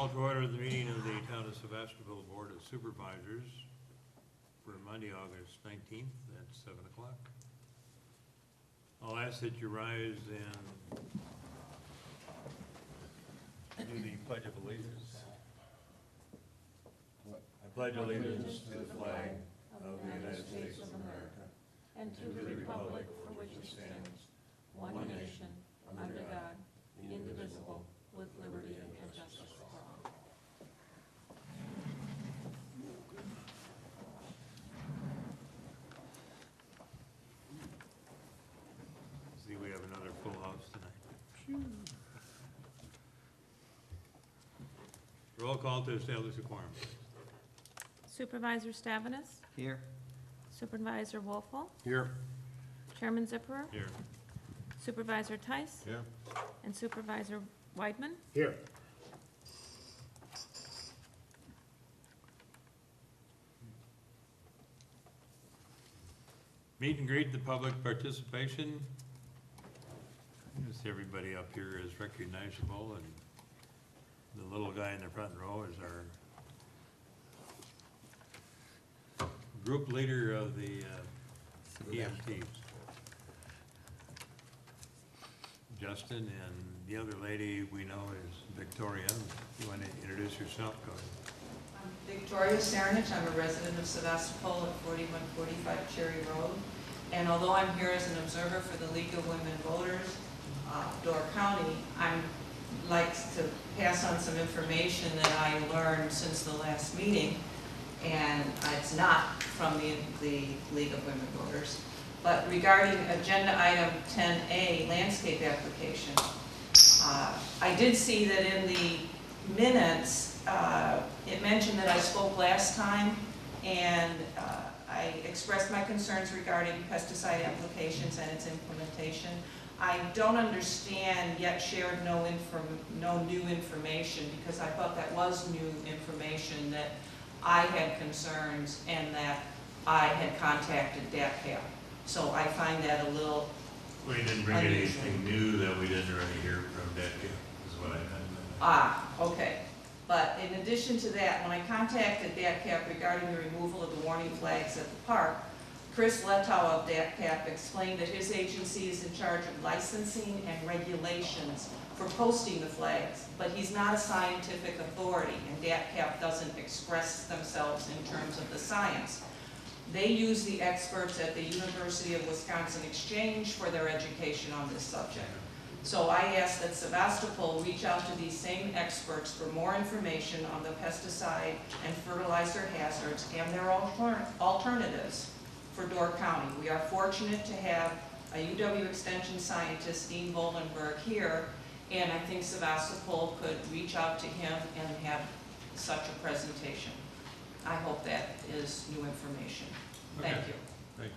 Call to order the meeting of the Town of Sevastopol Board of Supervisors for Monday, August 19th at 7 o'clock. I'll ask that you rise and do the Pledge of Allegiance. I pledge allegiance to the flag of the United States of America and to the republic for which it stands, one nation, under God, indivisible, with liberty and justice for all. See, we have another full house tonight. Roll call to establish a quorum. Supervisor Stavenus, Here. Supervisor Wolfel, Here. Chairman Zipperer, Here. Supervisor Tice, Here. and Supervisor Weidman. Here. Meet and greet the public participation. Just everybody up here is recognizable, and the little guy in the front row is our group leader of the EMTs. Justin, and the other lady we know is Victoria. You want to introduce yourself? Go ahead. I'm Victoria Saranich. I'm a resident of Sevastopol at 4145 Cherry Road. And although I'm here as an observer for the League of Women Voters, Door County, I'd like to pass on some information that I learned since the last meeting. And it's not from the League of Women Voters. But regarding agenda item 10A, landscape application, I did see that in the minutes, it mentioned that I spoke last time, and I expressed my concerns regarding pesticide applications and its implementation. I don't understand, yet shared no new information, because I thought that was new information, that I had concerns and that I had contacted DATCAP. So I find that a little We didn't bring anything new that we didn't already hear from DECA, is what I meant. Ah, okay. But in addition to that, when I contacted DATCAP regarding the removal of the warning flags at the park, Chris Letow of DATCAP explained that his agency is in charge of licensing and regulations for posting the flags, but he's not a scientific authority, and DATCAP doesn't express themselves in terms of the science. They use the experts at the University of Wisconsin Exchange for their education on this subject. So I ask that Sevastopol reach out to these same experts for more information on the pesticide and fertilizer hazards and their alternatives for Door County. We are fortunate to have a UW Extension scientist, Dean Bolenberg, here, and I think Sevastopol could reach out to him and have such a presentation. I hope that is new information. Thank Okay. you. Thanks.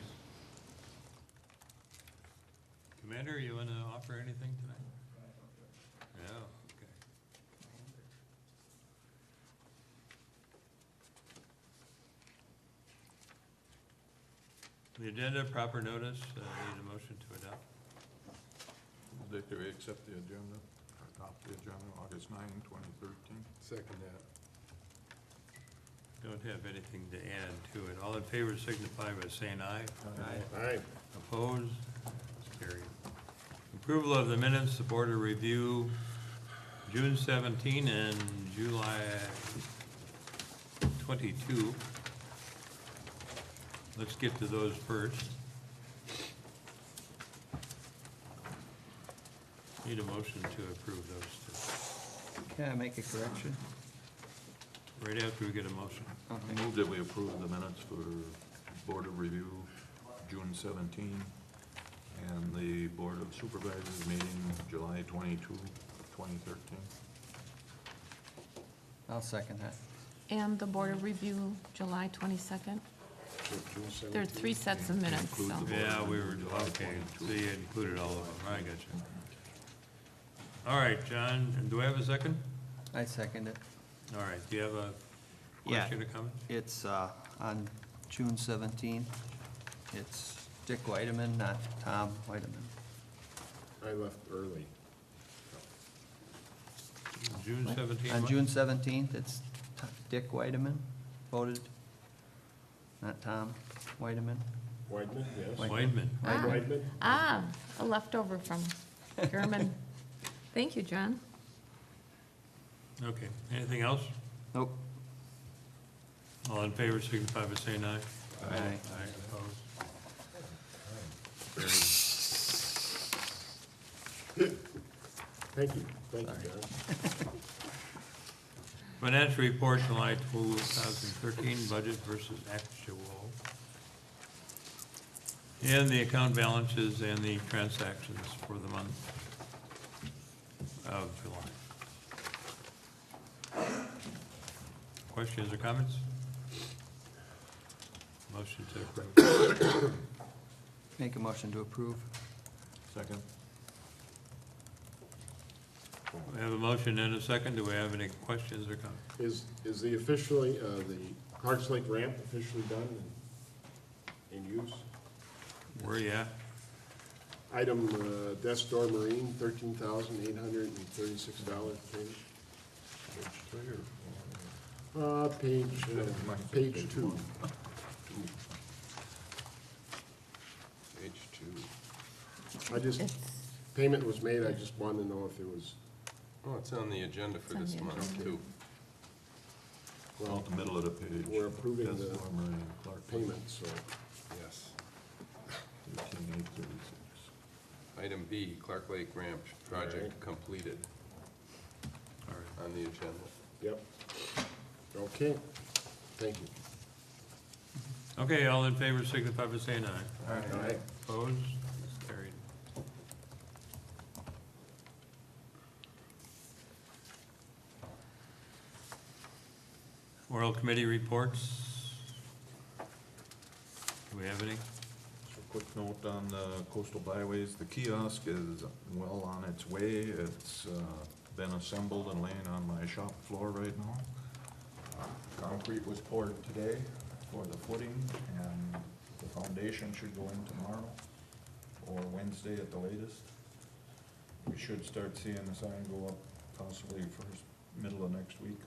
Commander, you want to offer anything tonight? Yeah, okay. The agenda, proper notice, need a motion to adopt. That we accept the agenda, or adopt the agenda, August 9, 2013. Second that. Don't have anything to add to it. All in favor signify by saying aye. Aye. Opposed? It's carried. Approval of the minutes, the Board of Review, June 17 and July 22. Let's get to those first. Need a motion to approve those Can I make a correction? two. Right after we get a motion. I move that we approve the minutes for Board of Review, June 17, and the Board of Supervisors meeting, July 22, 2013. I'll second that. And the Board of Review, July 22nd. There are 3 sets of minutes, so. Include the- Yeah, we were, okay, so you included all of them. I got you. All right, John, and do I have a second? I second it. All right, do you have a Yeah. question or comment? It's on June 17. It's Dick Whiteman, not Tom Whiteman. I left early. June What? 17th? On June 17th, it's Dick Whiteman voted, not Tom Whiteman. Weidman, yes. Whiteman. Ah. Weidman? Ah, a leftover from German. Thank you, John. Okay, anything else? Nope. All in favor, signify by saying aye. Aye. Opposed? Thank you, John. Financial report July 2013, budget versus actual. And the account balances and the transactions for the month of July. Questions or comments? Motion to approve. Make a motion to approve. Second. We have a motion and a second. Do we have any questions or comments? Is the officially, the Clarks Lake ramp officially done and in use? Where you at? Item, desk door marine, $13,836 payment. Page 3 or 4? Page 2. Page 2. I just, It's, payment was made, I just wanted to know if it was, Oh, it's on the agenda for It's on this the month, agenda. too. well, Out the middle of the page. we're approving That's the Armory and Clark. payment, so. Yes. 13,836. Item B, Clark Lake Ramp project Alright. completed All right. on the agenda. Yep. Okay, thank you. Okay, all in favor, signify by saying aye. All right. Opposed? It's carried. Oral committee reports. Do we have any? So quick note on the coastal byways, the kiosk is well on its way. It's been assembled and laying on my shop floor right now. Concrete was poured today for the footing, and the foundation should go in tomorrow or Wednesday at the latest. We should start seeing the sign go up possibly first, middle of next week.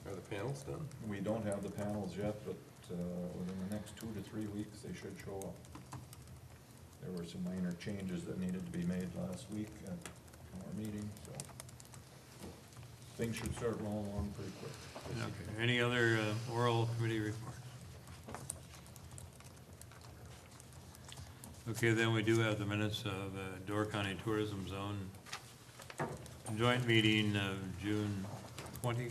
Are the panels done? We don't have the panels yet, but within the next 2 to 3 weeks, they should show up. There were some minor changes that needed to be made last week at our meeting, so things should start rolling along pretty quick. Okay, any other oral committee reports? Okay, then we do have the minutes of Door County Tourism Zone joint meeting of June 20.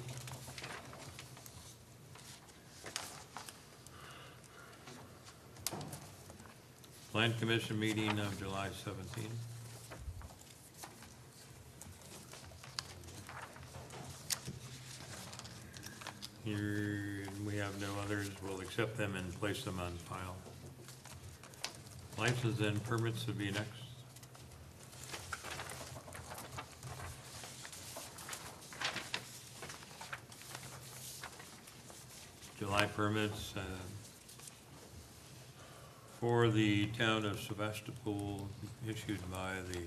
Plan Commission meeting of July 17. Here, we have no others. We'll accept them and place them on file. License and permits would be next. July permits for the town of Sevastopol issued by the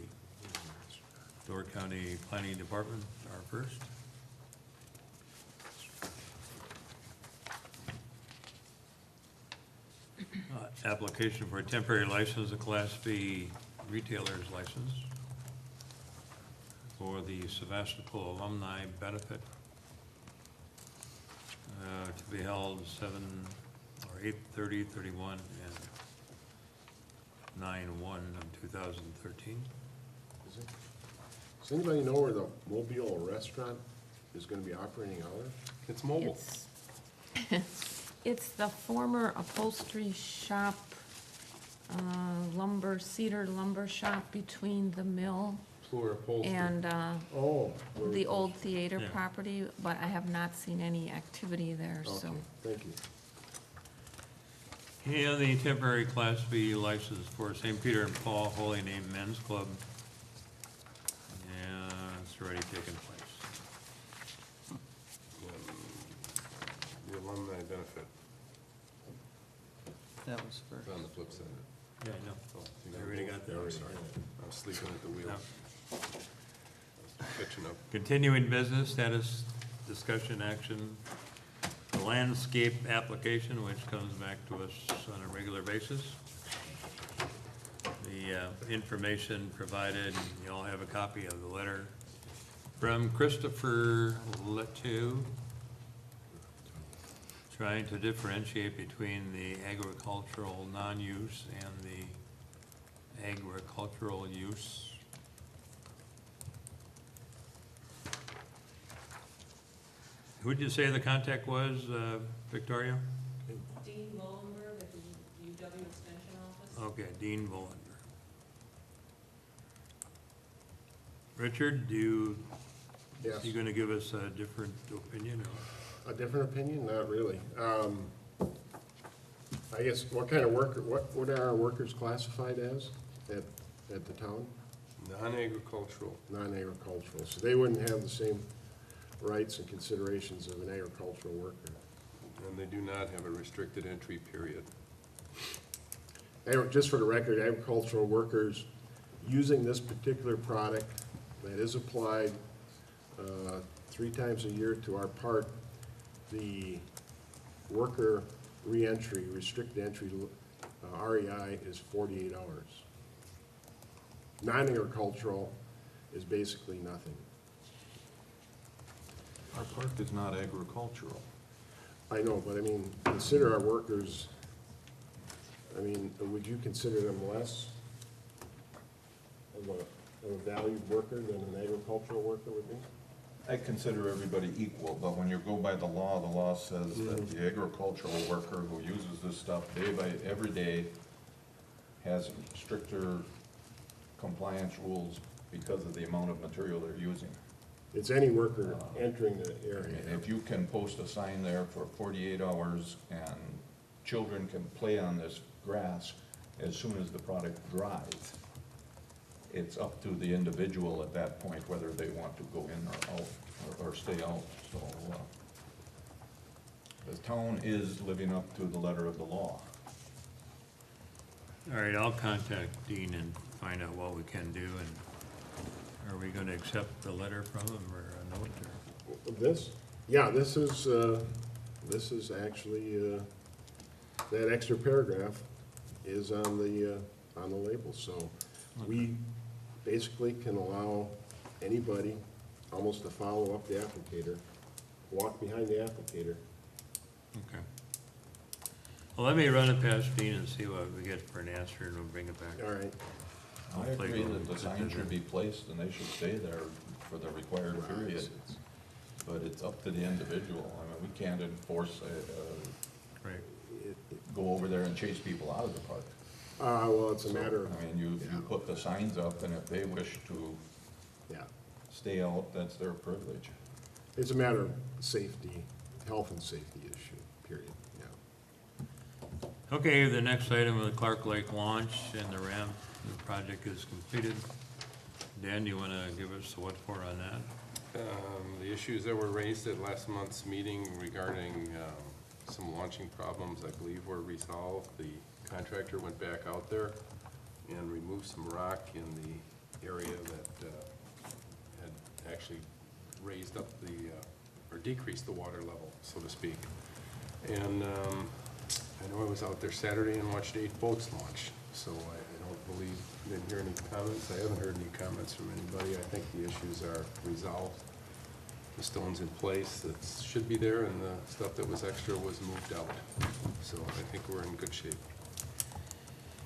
Door County Planning Department are first. Application for a temporary license, a Class B retailer's license for the Sevastopol Alumni Benefit to be held 8/30, 31, and 9/1 of 2013. Does anybody know where the Mobile restaurant is gonna be operating out of? It's mobile. It's the former upholstery shop, cedar lumber shop between the mill Floor upholstery. and Oh. where- the old theater Yeah. property, but I have not seen any activity there, so. Okay, thank you. And the temporary Class B license for St. Peter and Paul Holy Name Men's Club. And it's already taken place. The alumni benefit That was for, is on the flip side. Yeah, I know. Oh, you I already got that. I was sleeping at the wheel. Yeah. catching up. Continuing business, status, discussion, action, the landscape application, which comes back to us on a regular basis. The information provided, you all have a copy of the letter from Christopher Letou, trying to differentiate between the agricultural non-use and the agricultural use. Who did you say the contact was, Victoria? Dean Mullenberg at the UW Extension Office. Okay, Dean Volender. Richard, Yes. you gonna give us a different opinion, or? A different opinion? Not really. I guess, what kind of worker, what are our workers classified as at the town? Non-agricultural. Non-agricultural, so they wouldn't have the same rights and considerations of an agricultural worker. And they do not have a restricted entry period. Just for the record, agricultural workers using this particular product that is applied 3 times a year to our park, the worker reentry, restricted entry, REI is 48 hours. Non-agricultural is basically nothing. Our park is not agricultural. I know, but I mean, consider our workers, I mean, would you consider them less of a valued worker than an agricultural worker would be? I consider everybody equal, but when you go by the law says that the agricultural worker who uses this stuff every day has stricter compliance rules because of the amount of material they're using. It's any worker entering the I area. mean, if you can post a sign there for 48 hours and children can play on this grass as soon as the product dries, it's up to the individual at that point whether they want to go in or out, or stay out. So, the town is living up to the letter of the law. All right, I'll contact Dean and find out what we can do, and are we gonna accept the letter from him, or a note, or? This? Yeah, this is actually, that extra paragraph is on the label, so we basically can allow anybody almost to follow up the applicator, walk behind the applicator. Okay. Well, let me run it past Dean and see what we get for an answer, and we'll bring it back. All right, I agree that the sign should be placed and they should stay there for the required period, but it's up to the individual. I mean, we can't enforce, Right. go over there and chase people out of the park. well, it's a matter of, I mean, you put the signs up, and if they wish to yeah, stay out, that's their privilege. it's a matter of safety, health and safety issue, period, yeah. Okay, the next item of the Clark Lake launch and the ramp, the project is completed. Dan, do you wanna give us the what for on that? The issues that were raised at last month's meeting regarding some launching problems, I believe, were resolved. The contractor went back out there and removed some rock in the area that had actually raised up the, or decreased the water level, so to speak. And I know I was out there Saturday and watched 8 boats launch, so I don't believe, didn't hear any comments. I haven't heard any comments from anybody. I think the issues are resolved. The stone's in place that should be there, and the stuff that was extra was moved out. So I think we're in good shape.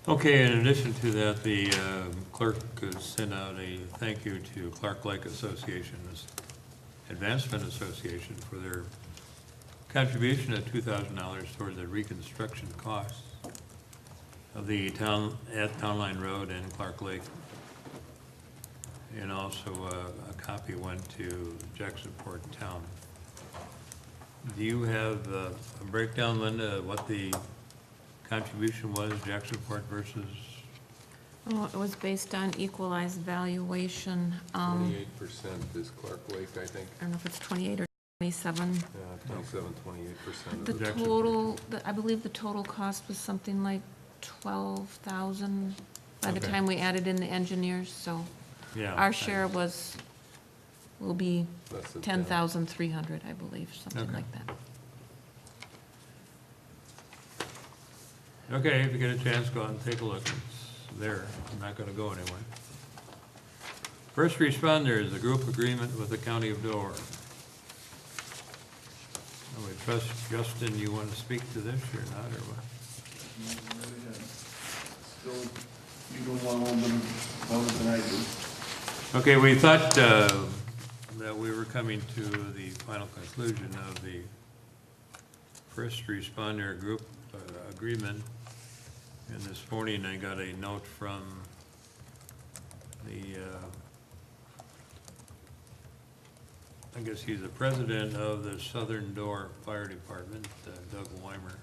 Okay, in addition to that, the clerk has sent out a thank you to Clark Lake Association, Advancement Association, for their contribution of $2,000 toward the reconstruction costs of the town, at Town Line Road and Clark Lake. And also a copy went to Jacksonport Town. Do you have a breakdown, Linda, of what the contribution was, Jacksonport versus? Oh, it was based on equalized valuation. 28% is Clark Lake, I think. I don't know if it's 28 or 27. 27, 28% of The it. Jackson. total, I believe the total cost was something like 12,000 by the Okay. time we added in the engineers, so Yeah. our share was will be Less than 10,300, I believe, something Okay. like that. Okay, if you get a chance, go out and take a look. It's there. I'm not gonna go anywhere. First responders, a group agreement with the County of Door. I would trust, Justin, you want to speak to this or not, or what? Still, you don't want a little bit more than I do. Okay, we thought that we were coming to the final conclusion of the first responder group agreement. And this morning I got a note from the, I guess he's the president of the Southern Door Fire Department, Doug Weimer,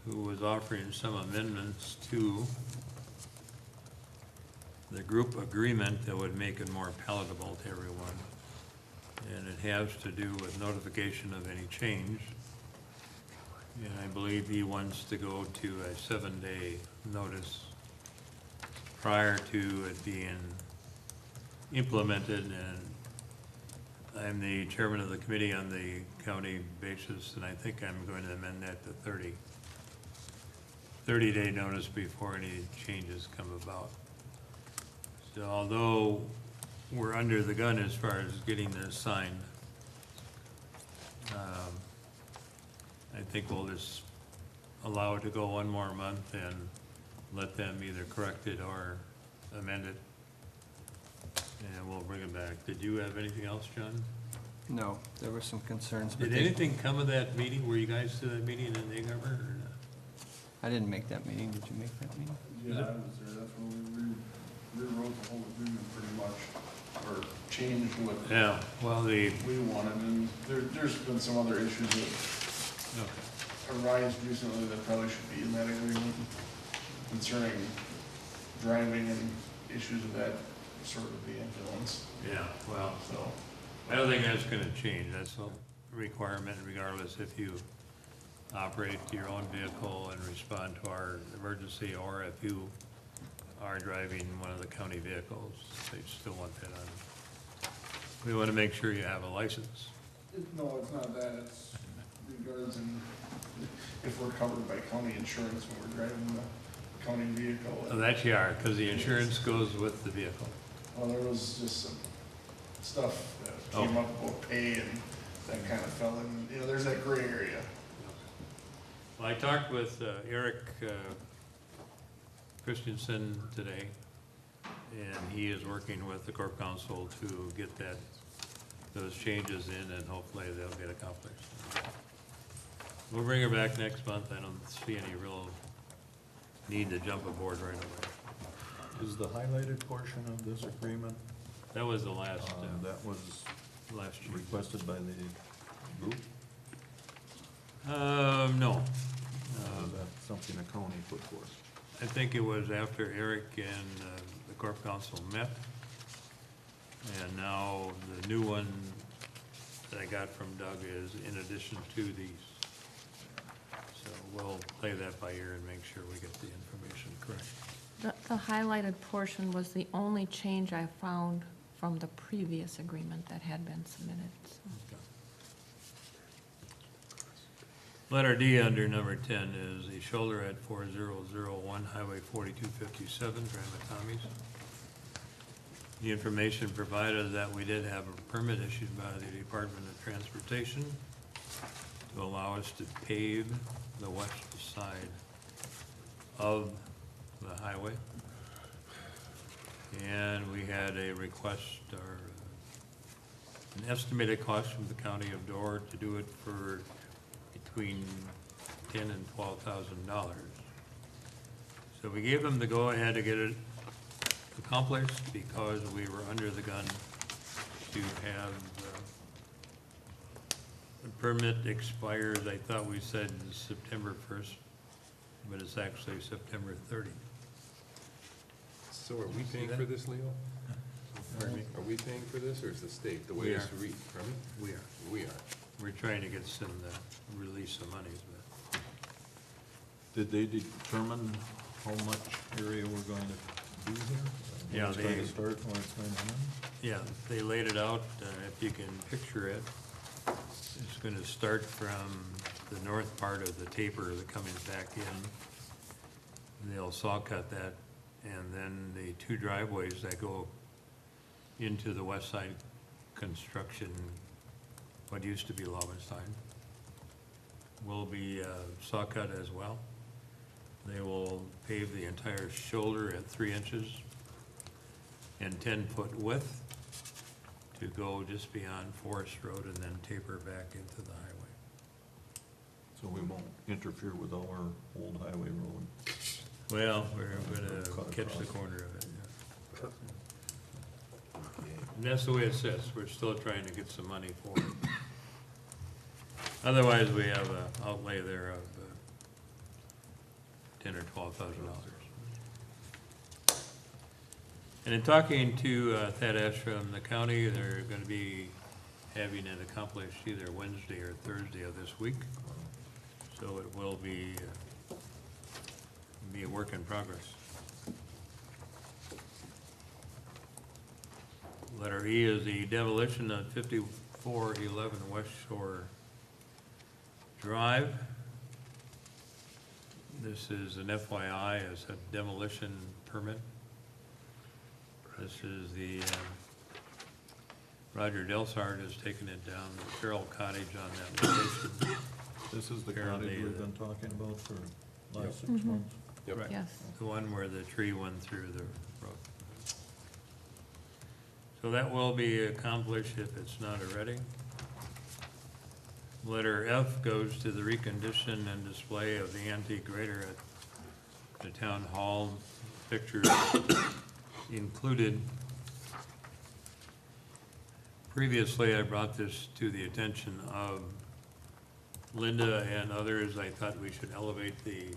who was offering some amendments to the group agreement that would make it more palatable to everyone. And it has to do with notification of any change. And I believe he wants to go to a 7-day notice prior to it being implemented. And I'm the chairman of the committee on the county basis, and I think I'm going to amend that to 30-day notice before any changes come about. So although we're under the gun as far as getting this signed, I think we'll just allow it to go one more month and let them either correct it or amend it. And we'll bring it back. Did you have anything else, John? No, there were some concerns, but Did anything come of that meeting? Were you guys to that meeting in Egg Harbor or not? I didn't make that meeting. Did you make that meeting? Yeah, I was there, that's when we rewrote the whole agreement pretty much, or changed what Yeah, well, we wanted, and there's been some other issues that okay. arise recently that probably should be in that agreement concerning driving and issues of that sort of the influence, Yeah, well, so. I don't think that's gonna change. That's a requirement regardless if you operate your own vehicle and respond to our emergency, or if you are driving one of the county vehicles, they still want that on. We wanna make sure you have a license. No, it's not that, it's regards and if we're covered by county insurance when we're driving the county vehicle. Oh, that you are, because the insurance goes with the vehicle. Well, there was just some stuff that came up about pay and that kind of fell in, there's that gray area. Well, I talked with Eric Christensen today, and he is working with the Corp Council to get those changes in, and hopefully they'll get accomplished. We'll bring her back next month. I don't see any real need to jump aboard right away. Is the highlighted portion of this agreement, That was the last that was year. requested by the group? No. Is that something the county put forth? I think it was after Eric and the Corp Council met. And now the new one that I got from Doug is in addition to these. So we'll play that by ear and make sure we get the information correct. The highlighted portion was the only change I found from the previous agreement that had been submitted. So. Letter D under number 10 is a shoulder at 4001 Highway 4257, Gramatomies. The information provided that we did have a permit issued by the Department of Transportation to allow us to pave the west side of the highway. And we had a request or an estimated cost from the County of Door to do it for between $10,000 and $12,000. So we gave them the go-ahead to get it accomplished because we were under the gun to have the permit expires. I thought we said September 1st, but it's actually September 30th. So are we paying that? for this, Leo? Pardon me? Are we paying for this, or is the state, the way We it's are. from? We are. We are. We're trying to get some, release some monies, but Did they determine how much area we're going to do here? When it's going they- to start, when it's going to end? Yeah, they laid it out, if you can picture it. It's gonna start from the north part of the taper that comes back in. And they'll saw cut that, and then the two driveways that go into the west side construction, what used to be Lovenstein, will be saw cut as well. They will pave the entire shoulder at 3 inches and 10-foot width to go just beyond Forest Road and then taper back into the highway. So we won't interfere with our old highway road. Well, we're gonna Cut catch the across. corner of it, yeah. And that's the way it sits. We're still trying to get some money for it. Otherwise, we have an outlay there of $10,000 or $12,000. And in talking to Thad Ashram, the county, they're gonna be having it accomplished either Wednesday or Thursday of this week. So it will be a work in progress. Letter E is the demolition of 5411 West Shore Drive. This is an FYI, it's a demolition permit. This is the, Roger Delsart has taken it down, the Carroll Cottage on that location. This is the Apparently, cottage we've been talking about for last 6 Mhm. months. Yep. Right. Yes. The one where the tree went through the road. So that will be accomplished if it's not already. Letter F goes to the recondition and display of the antique grader at the town hall. Pictures included. Previously, I brought this to the attention of Linda and others. I thought we should elevate the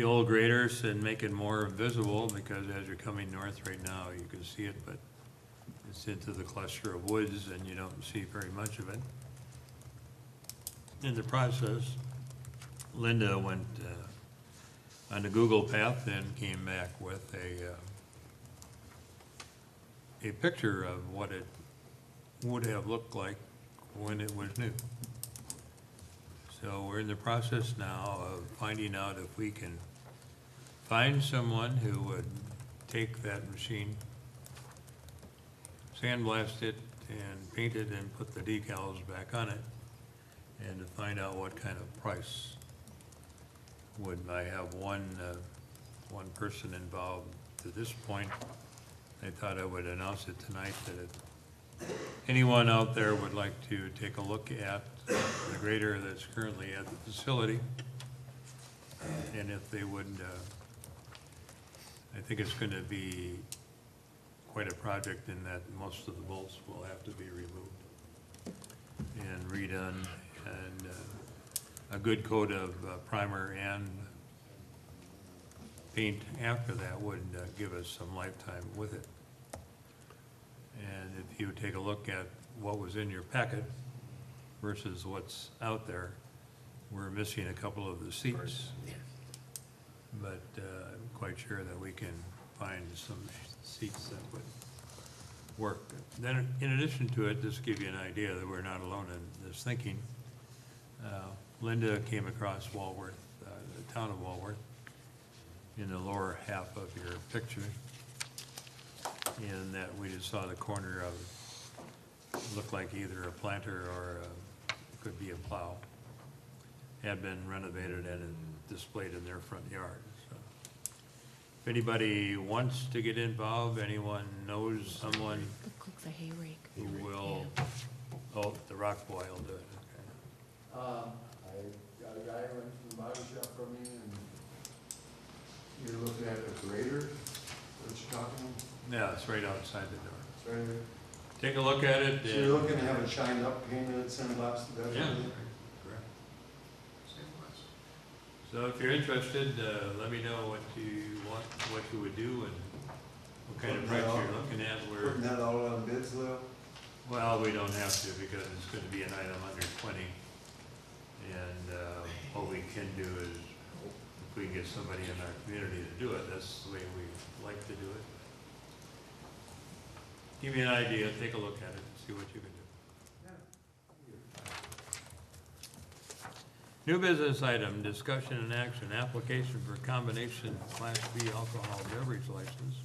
old graders and make it more visible, because as you're coming north right now, you can see it, but it's into the cluster of woods and you don't see very much of it. In the process, Linda went on the Google path and came back with a picture of what it would have looked like when it was new. So we're in the process now of finding out if we can find someone who would take that machine, sandblast it and paint it and put the decals back on it, and to find out what kind of price. I have one person involved to this point. I thought I would announce it tonight that if anyone out there would like to take a look at the grader that's currently at the facility, and if they would, I think it's gonna be quite a project in that most of the bolts will have to be removed and redone, and a good coat of primer and paint after that would give us some lifetime with it. And if you take a look at what was in your packet versus what's out there, we're missing a couple of the seats. But I'm quite sure that we can find some seats that would work. Then, in addition to it, just to give you an idea that we're not alone in this thinking, Linda came across Walworth, the town of Walworth, in the lower half of your picture, in that we just saw the corner of, looked like either a planter or could be a plow, had been renovated and displayed in their front yard. So, if anybody wants to get involved, anyone knows someone Looks like a hay rake. who will, oh, the rock boy will do it, okay. I got a guy who went from the body shop from me, and you're looking at a grader, what you talking, Yeah, it's right outside the door. it's right here. Take a look at it. So you're looking to have it shined up, painted, sandblasted, that Yeah, sort of thing? correct. So if you're interested, let me know what you want, what you would do and what kind of price you're looking at. Putting that all on bids, Leo? Well, we don't have to, because it's gonna be an item under 20. And what we can do is if we can get somebody in our community to do it, that's the way we like to do it. Give me an idea, take a look at it, see what you can do. New business item, discussion and action, application for combination Class B alcohol beverage license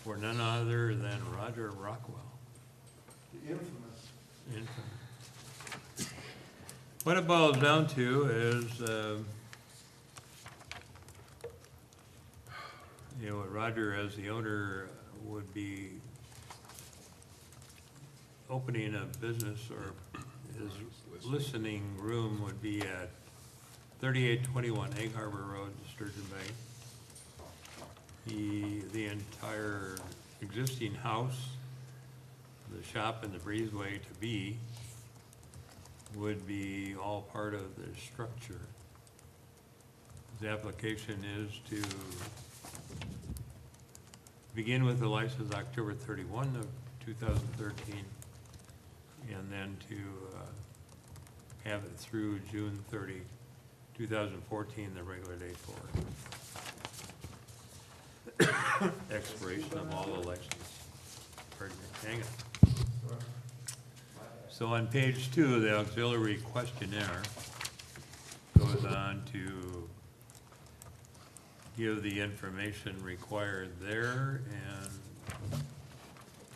for none other than Roger Rockwell. The infamous. Infant. What it boils down to is, Roger, as the owner, would be opening a business, or his listening room would be at 3821 Egg Harbor Road, Sturgeon Bay. The entire existing house, the shop and the breezeway to be, would be all part of the structure. The application is to begin with the license October 31 of 2013, and then to have it through June 30, 2014, the regular date for expiration of all the licenses. Pardon me, hang on. So on page 2, the auxiliary questionnaire goes on to give the information required there, and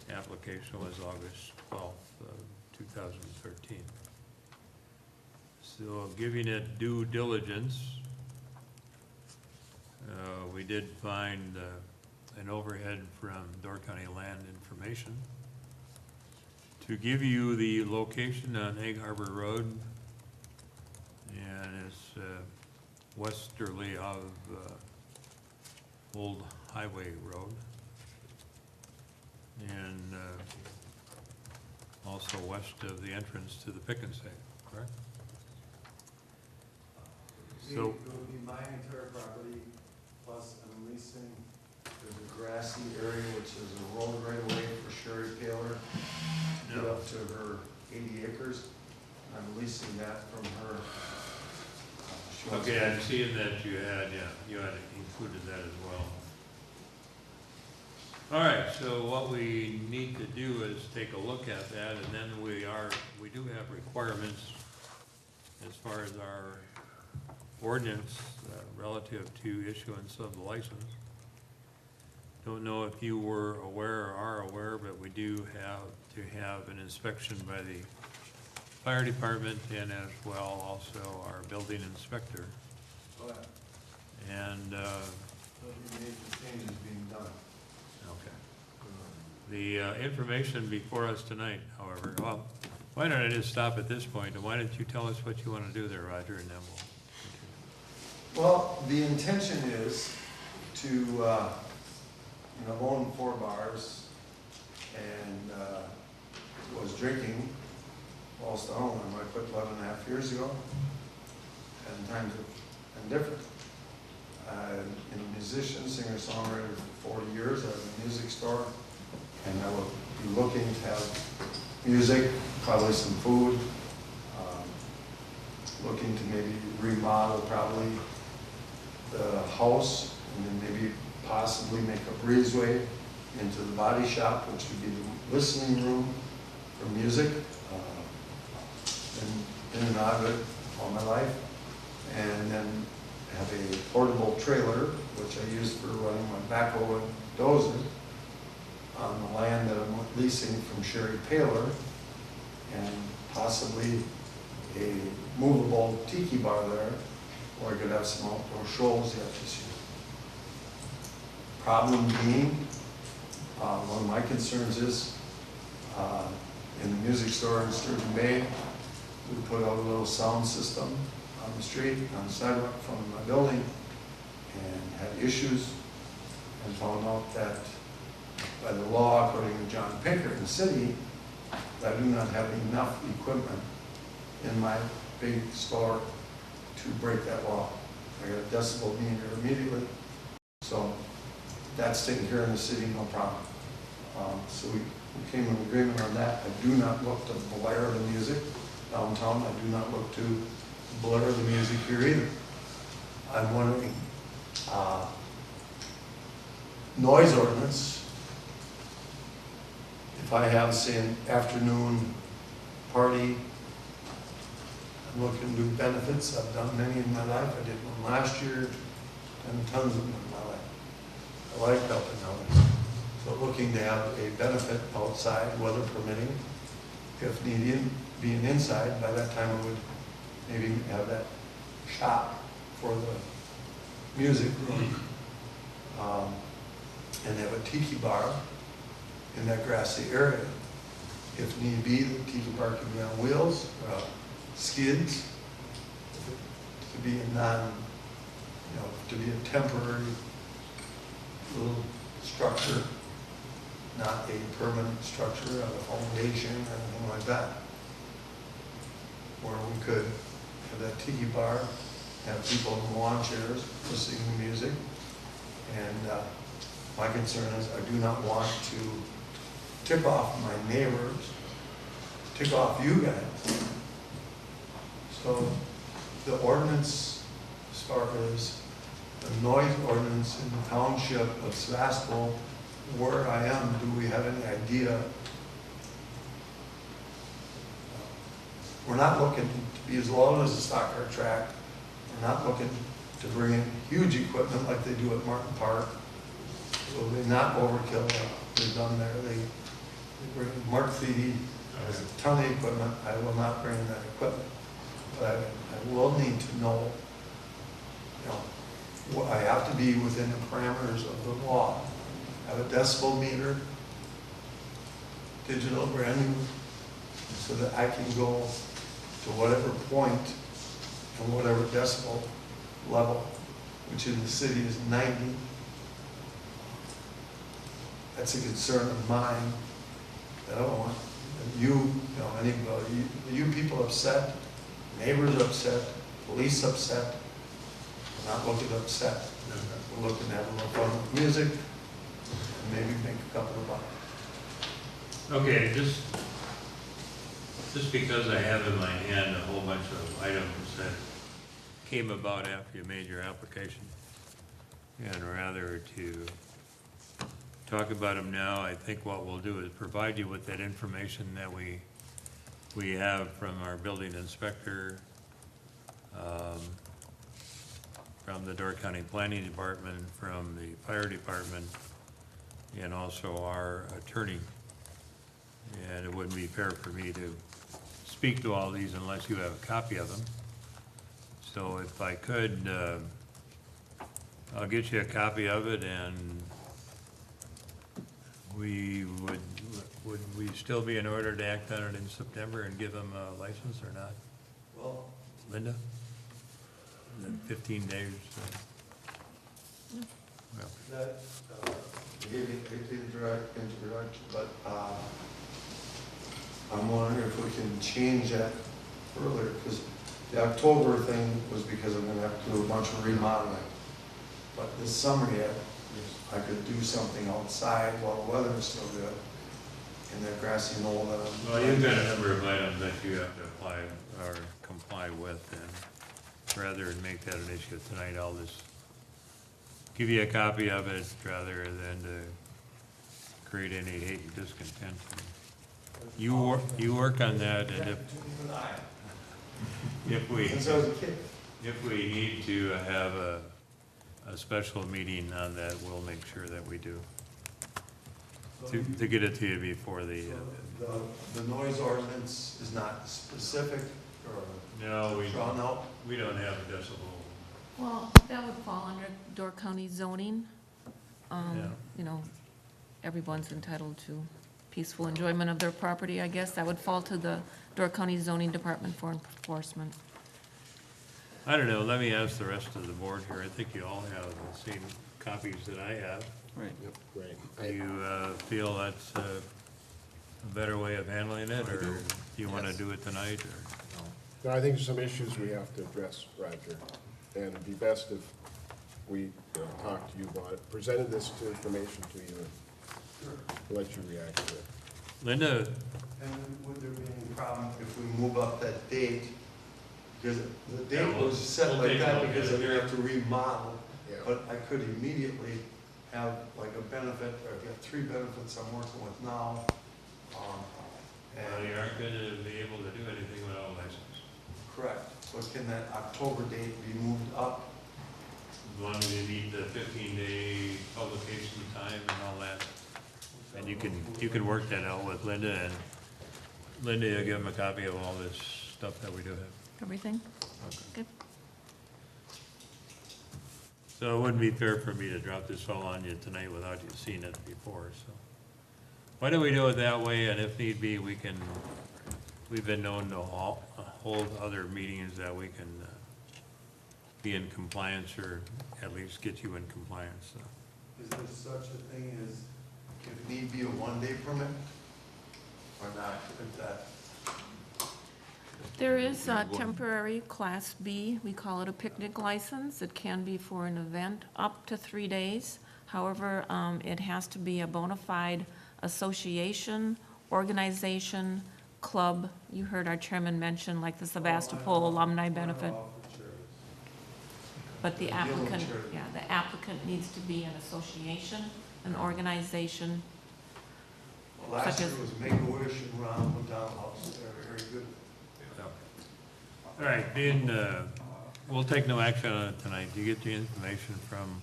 application was August 12th of 2013. So giving it due diligence, we did find an overhead from Door County Land Information to give you the location on Egg Harbor Road, and it's westerly of Old Highway Road, and also west of the entrance to the Pick and Save, correct? It So- would be my entire property, plus I'm leasing, there's a grassy area which is a road right away for Sherry Taylor to get up to her 80 acres. I'm leasing that from her. She wants Okay, to- I'm seeing that you had included that as well. All right, so what we need to do is take a look at that, and then we do have requirements as far as our ordinance relative to issuance of the license. Don't know if you were aware or are aware, but we do have to have an inspection by the fire department, and as well also our building inspector. But And, there'll be major changes being done. okay. The information before us tonight, however, well, why don't I just stop at this point, and why don't you tell us what you want to do there, Roger, and then we'll continue. Well, the intention is to, own 4 bars and was drinking while down when I quit 11.5 years ago. And times have been different. I'm a musician, singer-songwriter for 40 years. I have a music store, and I will be looking to have music, probably some food, looking to maybe remodel probably the house, and then maybe possibly make a breezeway into the body shop, which would be the listening room for music. Been in and out of it all my life. And then have a portable trailer, which I use for running my backhoe and dozer on the land that I'm leasing from Sherry Taylor, and possibly a movable tiki bar there, or I could have some outdoor shows yet this year. Problem being, one of my concerns is, in the music store in Sturgeon Bay, we put out a little sound system on the street, on the sidewalk from my building, and had issues, and found out that by the law, according to John Pinker in the city, I do not have enough equipment in my big store to break that law. I got a decibel meter immediately, so that's taken care of in the city, no problem. So we came to an agreement on that. I do not look to blare the music downtown. I do not look to blur the music here either. I'm wondering, noise ordinance, if I have, say, an afternoon party, I'm looking to do benefits. I've done many in my life. I did one last year, and tons of them in my life. I like helping others. So looking to have a benefit outside, weather permitting, if needed, being inside, by that time I would maybe have that shop for the music room. And have a tiki bar in that grassy area. If need be, the tiki bar can be on wheels, skids, to be a to be a temporary little structure, not a permanent structure of a foundation or anything like that. Where we could have that tiki bar, have people in lawn chairs listening to music, and my concern is I do not want to tick off my neighbors, tick off you guys. So the ordinance, as far as the noise ordinance in the township of Sevastopol, where I am, do we have any idea? We're not looking to be as loud as a soccer track. We're not looking to bring in huge equipment like they do at Martin Park. So they not overkill what they've done there. They bring, Mark Feedy has a ton of equipment. I will not bring that equipment. But I will need to know, I have to be within the parameters of the law. Have a decibel meter, digital, brand new, so that I can go to whatever point and whatever decibel level, which in the city is 90. That's a concern of mine that I don't want anybody, you people upset, neighbors upset, police upset. We're not looking upset. We're looking to have a little fun with music and maybe make a couple of bucks. Okay, just because I have in my hand a whole bunch of items that came about after you made your application, and rather to talk about them now, I think what we'll do is provide you with that information that we have from our building inspector, from the Door County Planning Department, from the Fire Department, and also our attorney. And it wouldn't be fair for me to speak to all these unless you have a copy of them. So if I could, I'll get you a copy of it, and would we still be in order to act on it in September and give them a license or not? Well, Linda? The 15 days? Well, that, gave me a direct introduction, but I'm wondering if we can change that further, because the October thing was because I'm gonna have to do a bunch of remodeling. But this summer yet, I could do something outside while the weather is still good in that grassy knoll that I'm. well, you've got a number of items that you have to apply or comply with, and rather than make that an issue tonight, I'll just give you a copy of it rather than to create any hate and discontent. You work on that, and if we need to have a special meeting on that, we'll make sure that we do. To get it to you before the. The noise ordinance is not specific or No, drawn out? we don't have a decibel. Well, that would fall under Door County zoning. Yeah. Everyone's entitled to peaceful enjoyment of their property, I guess. That would fall to the Door County Zoning Department for enforcement. I don't know, let me ask the rest of the board here. I think you all have the same copies that I have. Right. Yep, great. Do you feel that's a better way of handling it, or do you want to do it tonight, or? No, I think there's some issues we have to address, Roger, and it'd be best if we talked to you about it, presented this information to you, and let you react to it. Linda, And would there be any problem if we move up that date Because the date was set We'll like take a that look because at I'm it. gonna have to remodel. Yeah. But I could immediately have like a benefit, or I've got 3 benefits I'm working with now. Well, you aren't gonna be able to do anything without a license. Correct. So can that October date be moved up? As long as you meet the 15-day publication time and all that. And you can work that out with Linda, and Linda, you'll give them a copy of all this stuff that we do have. Everything? Good. So it wouldn't be fair for me to drop this all on you tonight without you seeing it before, so. Why don't we do it that way, and if need be, we've been known to hold other meetings that we can be in compliance, or at least get you in compliance, so. Is there such a thing as, if need be, a 1-day permit? Or not, if that? There is a temporary Class B, we call it a picnic license. It can be for an event up to 3 days. However, it has to be a bona fide association, organization, club. You heard our chairman mention, like the Sevastopol Alumni Benefit. But the applicant, yeah, the applicant needs to be an association, an organization. Well, last Such year as- was Make-A-Wish and Ron McDonald House, they're very good. All right, being, we'll take no action on it tonight. You get the information from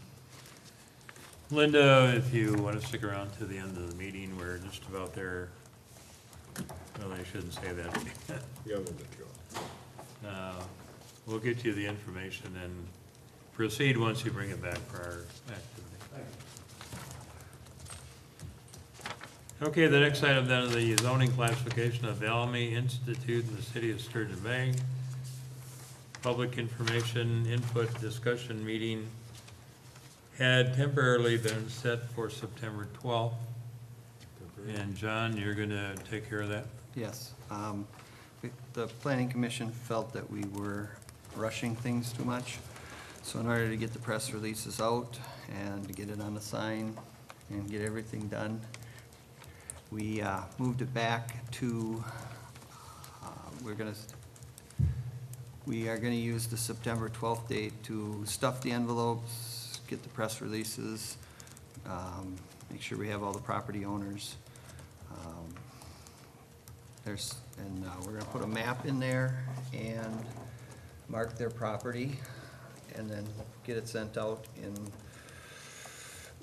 Linda. If you want to stick around to the end of the meeting, we're just about there. Well, I shouldn't say that. You have a little bit to go. We'll get you the information and proceed once you bring it back for our activity. Okay, the next item then is the zoning classification of Alamy Institute in the city of Sturgeon Bay. Public information input discussion meeting had temporarily been set for September 12th. And John, you're gonna take care of that? Yes. The planning commission felt that we were rushing things too much. So in order to get the press releases out and to get it on the sign and get everything done, we moved it back to, we are gonna use the September 12th date to stuff the envelopes, get the press releases, make sure we have all the property owners. We're gonna put a map in there and mark their property, and then get it sent out in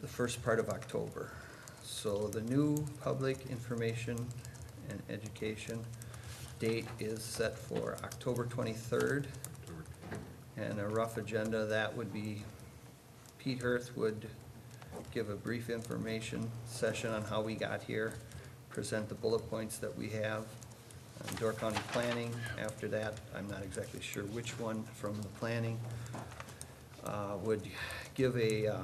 the first part of October. So the new public information and education date is set for October 23rd. And a rough agenda, that would be, Pete Hirth would give a brief information session on how we got here, present the bullet points that we have. Door County Planning, after that, I'm not exactly sure which one from the planning, would give a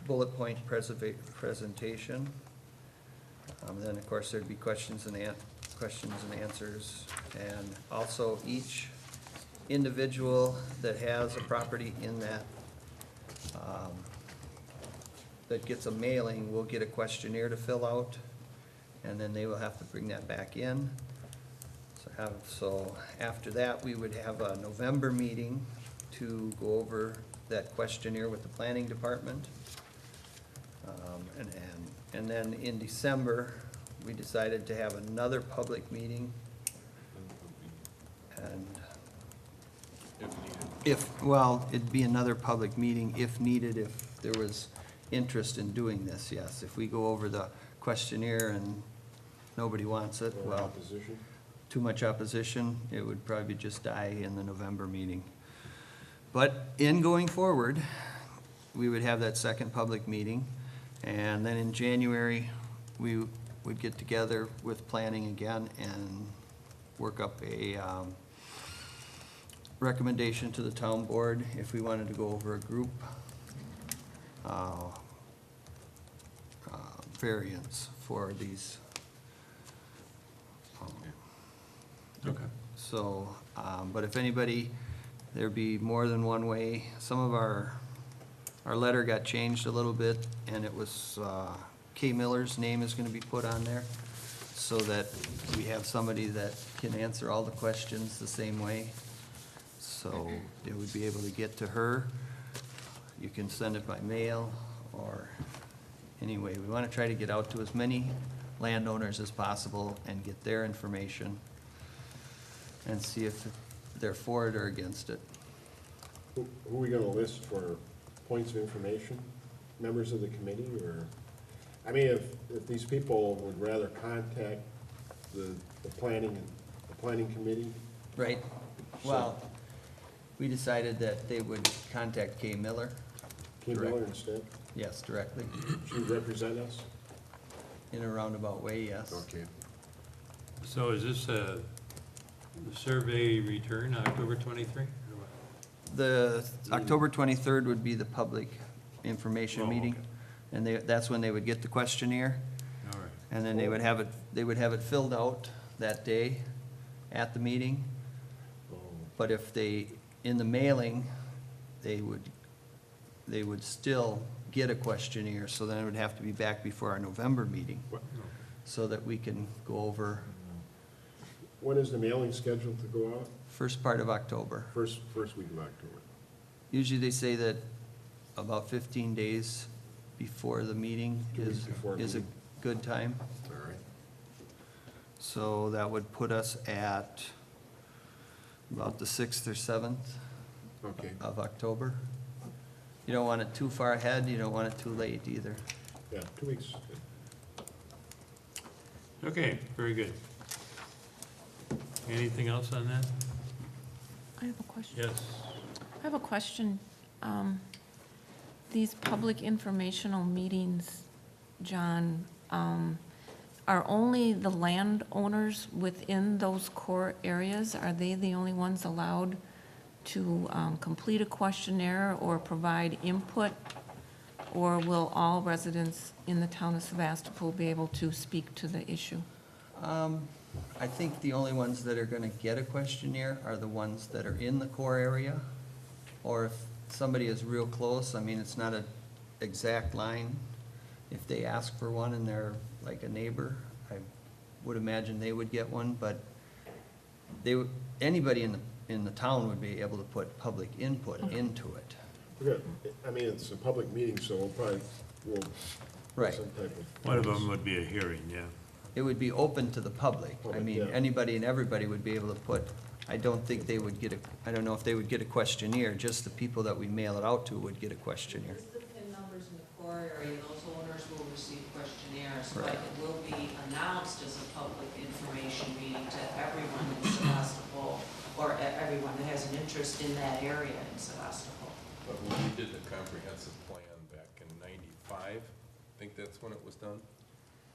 bullet point presentation. Then, of course, there'd be questions and answers. And also, each individual that has a property in that, that gets a mailing will get a questionnaire to fill out, and then they will have to bring that back in. So after that, we would have a November meeting to go over that questionnaire with the planning department. And then in December, we decided to have another public meeting. And it'd be another public meeting if needed, if there was interest in doing this, yes. If we go over the questionnaire and nobody wants it, well, Opposition? too much opposition, it would probably just die in the November meeting. But in going forward, we would have that second public meeting, and then in January, we would get together with planning again and work up a recommendation to the town board if we wanted to go over a group variance for these. Okay. So, but if anybody, there'd be more than one way. Some of our letter got changed a little bit, and it was, Kay Miller's name is gonna be put on there, so that we have somebody that can answer all the questions the same way. So it would be able to get to her. You can send it by mail, or anyway, we want to try to get out to as many landowners as possible and get their information and see if they're for it or against it. Who are we gonna list for points of information? Members of the committee, or, I mean, if these people would rather contact the planning committee? Right. Well, we decided that they would contact Kay Miller. Kim Miller instead? Yes, directly, She would represent us? in a roundabout way, yes. Okay. So is this a survey return October 23? The October 23rd would be the public information Oh, meeting, okay. and that's when they would get the questionnaire, All right. and then they would have it filled out that day at the meeting. But if they, in the mailing, they would still get a questionnaire, so then it would have to be back before our November meeting, so that we can go over When is the mailing scheduled to go out? first part of October. First week of October. Usually they say that about 15 days before the meeting 2 weeks before is a meeting. good time. All right. So that would put us at about the 6th or 7th Okay. of October. You don't want it too far ahead, you don't want it too late either. Yeah, 2 weeks. Okay, very good. Anything else on that? I have a question. Yes. I have a question. These public informational meetings, John, are only the landowners within those core areas? Are they the only ones allowed to complete a questionnaire or provide input? Or will all residents in the town of Sevastopol be able to speak to the issue? I think the only ones that are gonna get a questionnaire are the ones that are in the core area. Or if somebody is real close, I mean, it's not an exact line. If they ask for one and they're like a neighbor, I would imagine they would get one, but anybody in the town would be able to put public input into it. We're good. I mean, it's a public meeting, so we'll Right. some type of. One of them would be a hearing, yeah. It would be open to the public. I Public, mean, yeah. anybody and everybody would be able to put, I don't think they would get I don't know if they would get a questionnaire, just the people that we mail it out to would get a questionnaire. Just the PIN numbers in the core area, those owners will receive questionnaires, but Right. it will be announced as a public information meeting to everyone in Sevastopol, or everyone that has an interest in that area in Sevastopol. But when we did the comprehensive plan back in '95, I think that's when it was done,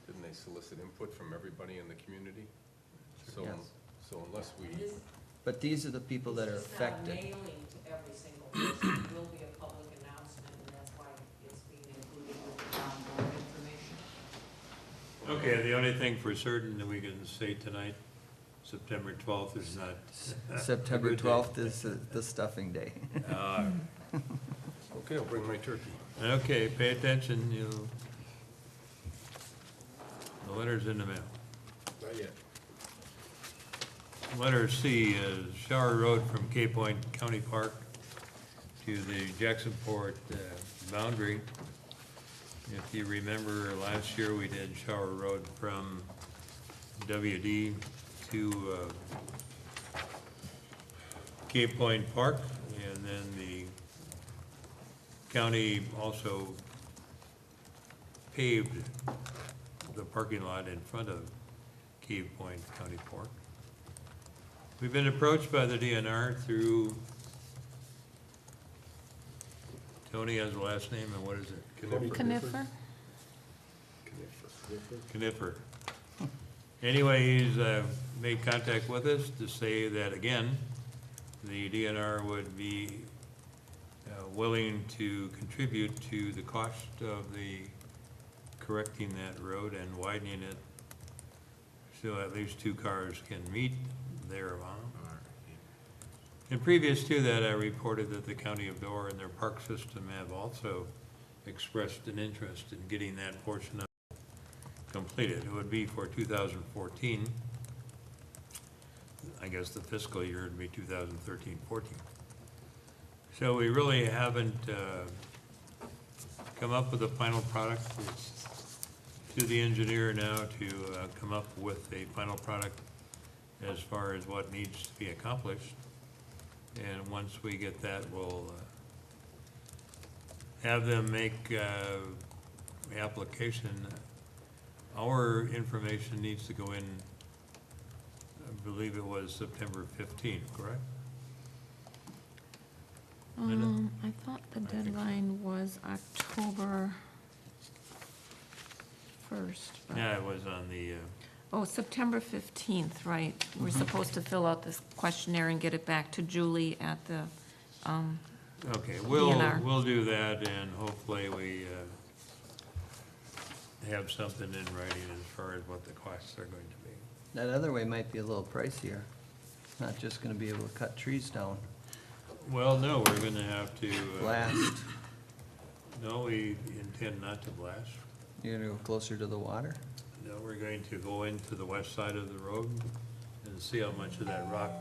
didn't they solicit input from everybody in the community? So, Yes. so unless we, But these are the people that are It's just not affected. mailing to every single person, it will be a public announcement, and that's why it's being included with the town board information. Okay, the only thing for certain that we can say tonight, September 12th is not. September a good day. 12th is the stuffing day. okay, I'll bring my turkey. Okay, pay attention, the letter's in the mail. Not yet. Letter C is Shower Road from Cape Point County Park to the Jacksonport boundary. If you remember, last year we did Shower Road from WD to Cape Point Park, and then the county also paved the parking lot in front of Cape Point County Park. We've been approached by the DNR through, Tony has the last name, and what is it? Conifer? Kniffer. Anyway, he's made contact with us to say that, again, the DNR would be willing to contribute to the cost of the correcting that road and widening it so at least 2 cars can meet thereabout. And previous to that, I reported that the County of Door and their park system have also expressed an interest in getting that portion of it completed. It would be for 2014. I guess the fiscal year would be 2013-14. So we really haven't come up with a final product. It's to the engineer now to come up with a final product as far as what needs to be accomplished. And once we get that, we'll have them make application. Our information needs to go in, I believe it was September 15th, correct? I thought the deadline was October 1st. but- Yeah, it was on the, Oh, September 15th, right. We're supposed to fill out this questionnaire and get it back to Julie at the, okay, DNR. we'll do that, and hopefully we have something in writing as far as what the costs are going to be. That other way might be a little pricier. Not just gonna be able to cut trees down. Well, no, we're gonna have to. Blast. No, we intend not to blast. You're gonna go closer to the water? No, we're going to go into the west side of the road and see how much of that rock,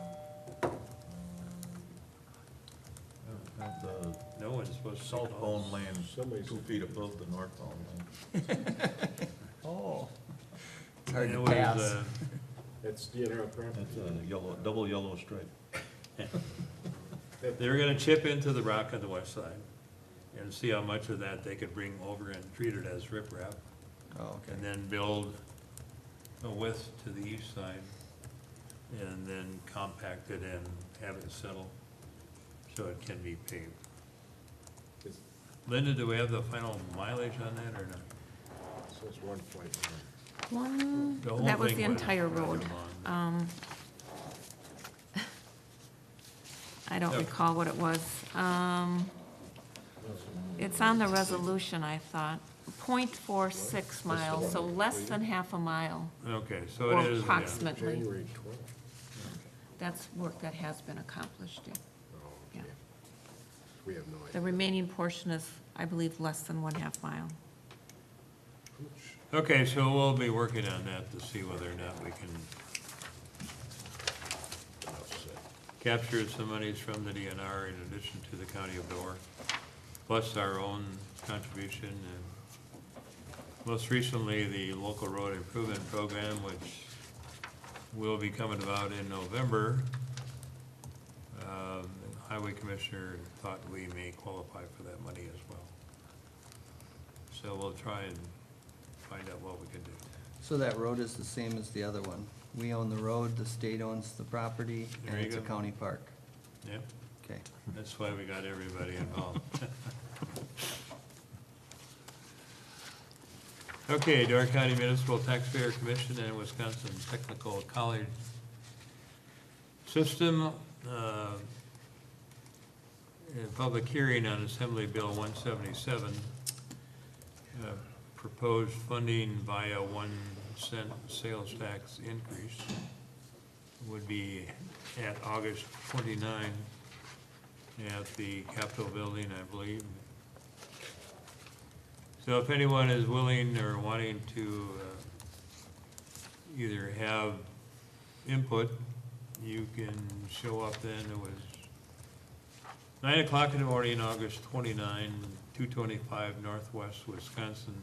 The no one's supposed to. southbound lane, Somebody's- 2 feet above the northbound lane. Oh. It's hard It to was, pass. That's DNR property. That's a yellow, double yellow stripe. They were gonna chip into the rock on the west side and see how much of that they could bring over and treat it as riprap. Oh, And okay. then build a width to the east side, and then compact it and have it settle, so it can be paved. Is- Linda, do we have the final mileage on that, or not? So it's 1.1. The whole that was thing the entire rather road. long. I don't Yep. recall what it was. It's on the resolution, I thought. 0.46 miles, so less than half a mile, Okay, so or it is, yeah. approximately. January 12th. That's work that has been accomplished, yeah. Oh, Yeah. okay. We have no The idea. remaining portion is, I believe, less than 1/2 mile. Okay, so we'll be working on that to see whether or not we can capture some monies from the DNR in addition to the county of Door, plus our own contribution, and most recently, the local road improvement program, which will be coming about in November. The Highway Commissioner thought we may qualify for that money as well. So we'll try and find out what we can do. So that road is the same as the other one. We own the road, the state owns the property, and There you it's a go. county park. Yep, Okay. that's why we got everybody involved. Okay, Door County Municipal Taxpayer Commission and Wisconsin Technical College System, a public hearing on Assembly Bill 177, proposed funding via 1 cent sales tax increase would be at August 29 at the Capitol Building, I believe. So if anyone is willing or wanting to either have input, you can show up then. It was 9 o'clock in the morning, August 29, 225 Northwest Wisconsin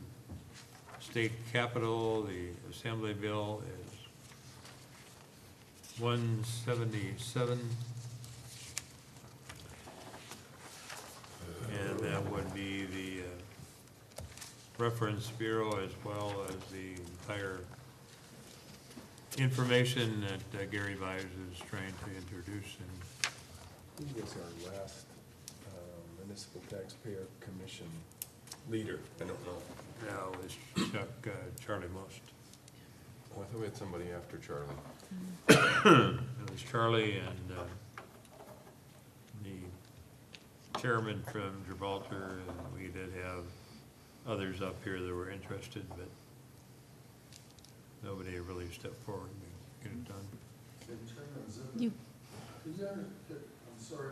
State Capitol. The Assembly Bill is 177. And that would be the reference bureau as well as the entire information that Gary Vise is trying to introduce. And Who was our last municipal taxpayer commission leader? I don't know. now is Charlie Most. Oh, I thought we had somebody after Charlie. It was Charlie and the chairman from Gibraltar, and we did have others up here that were interested, but nobody really stepped forward and get it done. You, I'm sorry,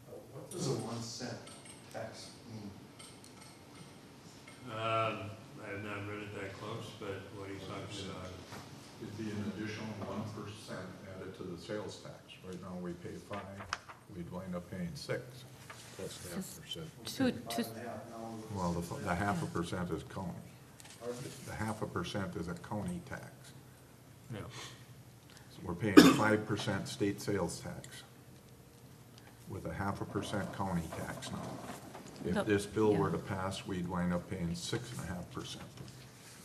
but what does a 1 cent tax mean? I have not read it that close, but what he's talking about, It'd be an additional 1% added to to the sales tax. Right now, we pay 5, we'd wind up paying 6. Plus half percent. To, Well, the 0.5% is county. The 0.5% is a county tax. Yeah. So we're paying 5% state sales tax with a 0.5% county tax now. The- If this bill were yeah. to pass, we'd wind up paying 6.5%.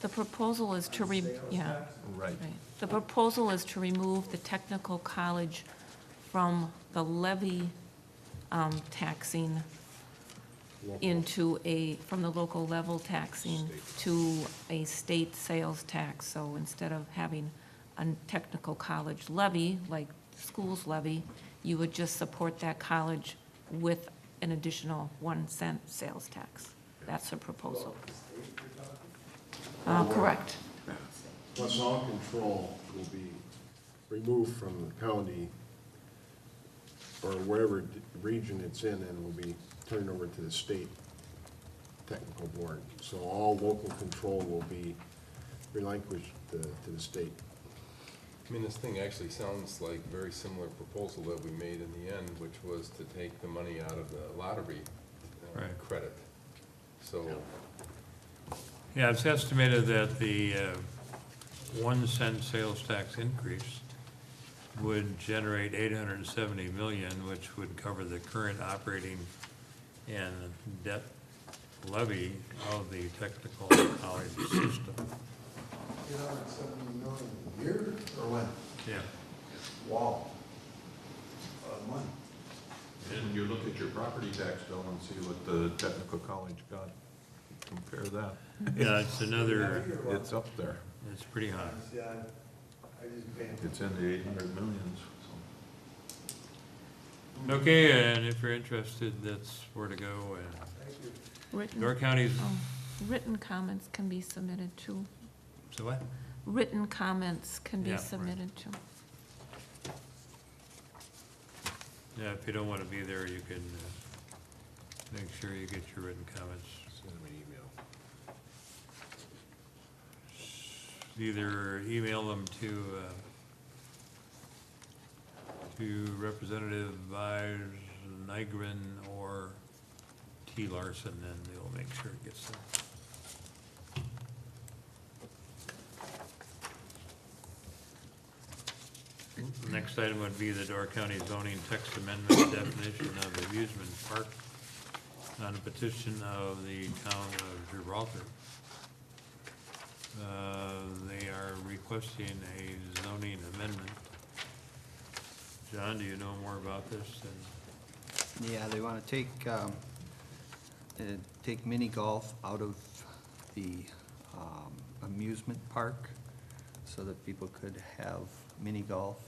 the proposal is to yeah. Right. Right. The proposal is to remove the technical college from the levy taxing into from the local level taxing to a state sales tax. So instead of having a technical college levy, like schools levy, you would just support that college with an additional 1 cent sales tax. That's a proposal. Correct. Plus, all control will be removed from the county or wherever region it's in, and will be turned over to the state technical board. So all local control will be relinquished to the state. I mean, this thing actually sounds like a very similar proposal that we made in the end, which was to take the money out of the lottery Right. credit. So, Yeah, it's estimated that the 1 cent sales tax increase would generate $870 million, which would cover the current operating and debt levy of the technical college system. 870 million a year, or when? Yeah. Wow. A lot of money. And you look at your property tax bill and see what the technical college got, compare that. Yeah, it's another, It's up there. it's pretty high. Yeah, I just paid. It's in the 800 millions, so. Okay, and if you're interested, that's where to go. And Written, Door County's, written comments can be submitted too. so what? Written comments can be Yeah, right. submitted too. Yeah, if you don't want to be there, you can make sure you get your written comments. Send them an email. Either email them to Representative Vise Nygren or T. Larson, and they'll make sure it gets there. The next item would be the Door County zoning text amendment definition of amusement park on a petition of the town of Gibraltar. They are requesting a zoning amendment. John, do you know more about this? Yeah, they want to take mini golf out of the amusement park so that people could have mini golf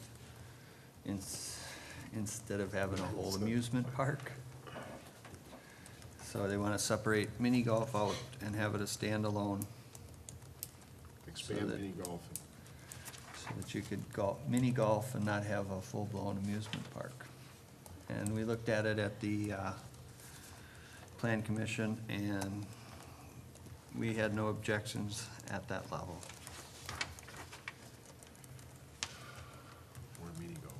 instead of having a whole amusement park. So they want to separate mini golf out and have it a standalone Expand So that- mini golf. so that you could mini golf and not have a full-blown amusement park. And we looked at it at the Plan Commission, and we had no objections at that level. Or mini golf.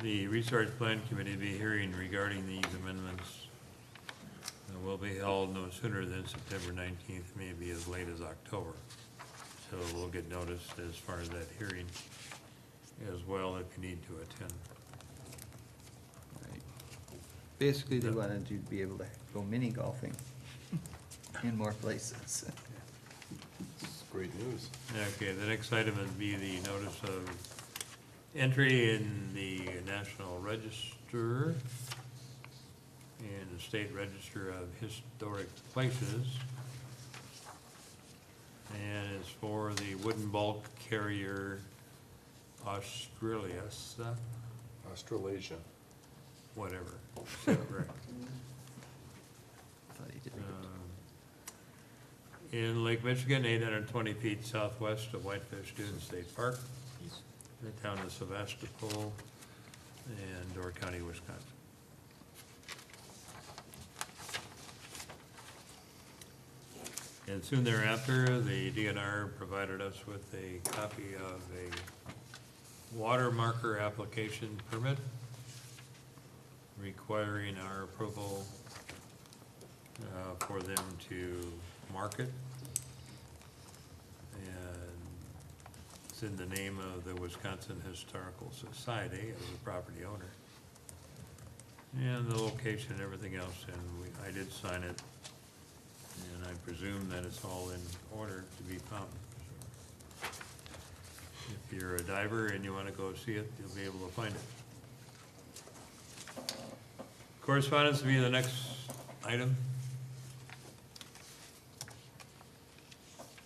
The Resource Plan Committee will be hearing regarding these amendments. Will be held no sooner than September 19th, maybe as late as October. So we'll get noticed as far as that hearing as well if you need to attend. Right. Basically, they wanted you to be able to go mini golfing in more places. it's great news. Okay, the next item would be the notice of entry in the National Register and the State Register of Historic Places. And it's for the wooden bulk carrier Australis, Australasia. whatever. Shipwreck. Thought he did it. In Lake Michigan, 820 feet southwest of Whitefish Dune State Park, the town of Sevastopol, and Door County, Wisconsin. And soon thereafter, the DNR provided us with a copy of a water marker application permit requiring our approval for them to market. And it's in the name of the Wisconsin Historical Society as the property owner. And the location and everything else, and I did sign it, and I presume that it's all in order to be found. If you're a diver and you want to go see it, you'll be able to find it. Correspondence will be the next item.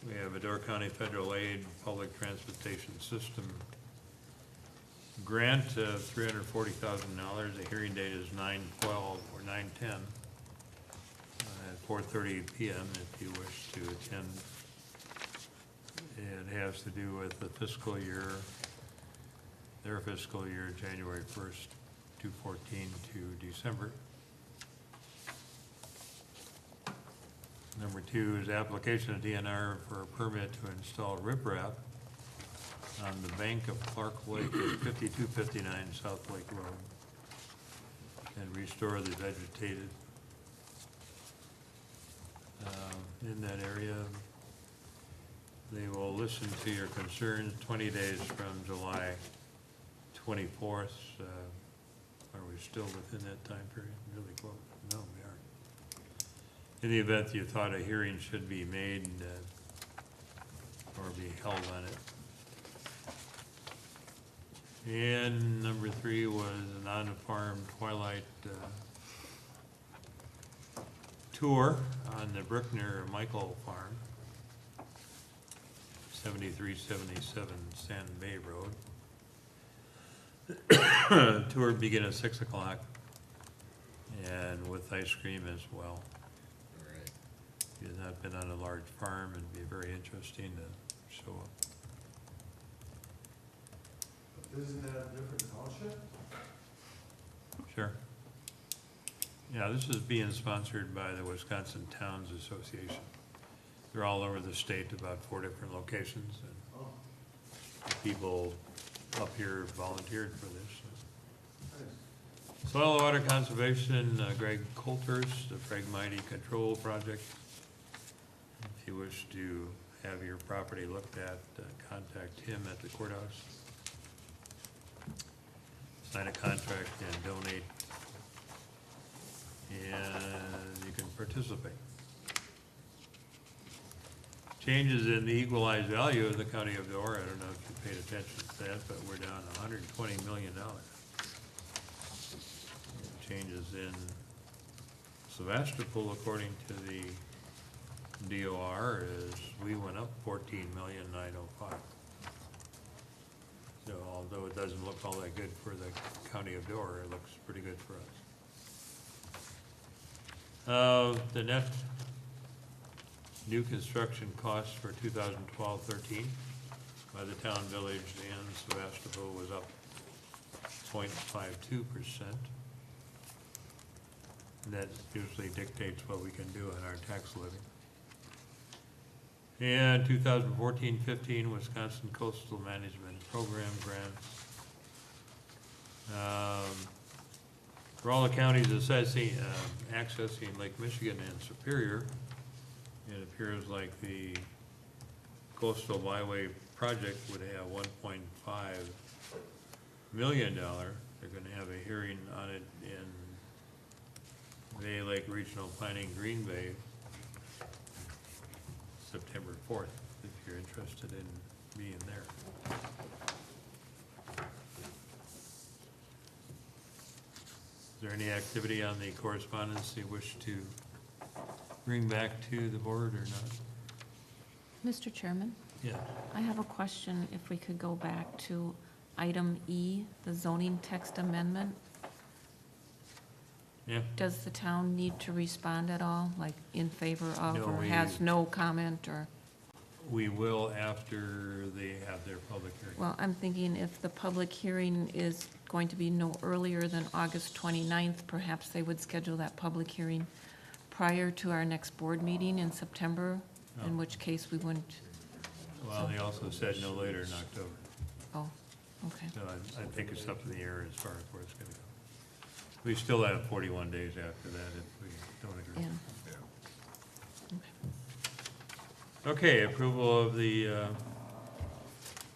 We have a Door County Federal Aid Public Transportation System grant of $340,000. The hearing date is 9/12 or 9/10 at 4:30 PM if you wish to attend. It has to do with the fiscal year, their fiscal year, January 1st, 2014 to December. Number 2 is application of DNR for a permit to install riprap on the bank of Clark Lake at 5259 South Lake Road and restore the vegetated in that area. They will listen to your concerns 20 days from July 24th. Are we still within that time period? Really close? No, we aren't. In the event you thought a hearing should be made or be held on it. And number 3 was an on-farm twilight tour on the Bruckner Michael Farm, 7377 Sand Bay Road. Tour would begin at 6 o'clock and with ice cream as well. If you've not been on a large farm, it'd be very interesting to show up. Isn't that a different township? Sure. Yeah, this is being sponsored by the Wisconsin Towns Association. They're all over the state, about 4 different locations, and people up here volunteered for this. Soil and Water Conservation, Greg Coulter's, the Fragmity Control Project. If you wish to have your property looked at, contact him at the courthouse. Sign a contract and donate, and you can participate. Changes in the equalized value of the county of Door, I don't know if you paid attention to that, but we're down $120 million. Changes in Sevastopol, according to the DOR, is we went up $14,905,000. So although it doesn't look all that good for the county of Door, it looks pretty good for us. The net new construction costs for 2012-13 by the town, village, and Sevastopol was up 0.52%. That usually dictates what we can do in our tax levy. And 2014-15 Wisconsin Coastal Management Program grants. For all the counties accessing Lake Michigan and Superior, it appears like the Coastal Byway project would have $1.5 million. They're going to have a hearing on it in Bay Lake Regional Planning, Green Bay, September 4th, if you're interested in being there. Is there any activity on the correspondence you wish to bring back to the board or not? Mr. Chairman, Yeah. I have a question, if we could go back to item E, the zoning text amendment. Yeah. Does the town need to respond at all, like in favor of, No, or has no comment, or? We will after they have their public hearing. Well, I'm thinking if the public hearing is going to be no earlier than August 29th, perhaps they would schedule that public hearing prior to our next board meeting in September, in which case we wouldn't, Well, they also said no later in October, oh, okay. so I think it's up in the air as far as where it's gonna go. We still have 41 days after that if we don't agree. Yeah. Okay, approval of the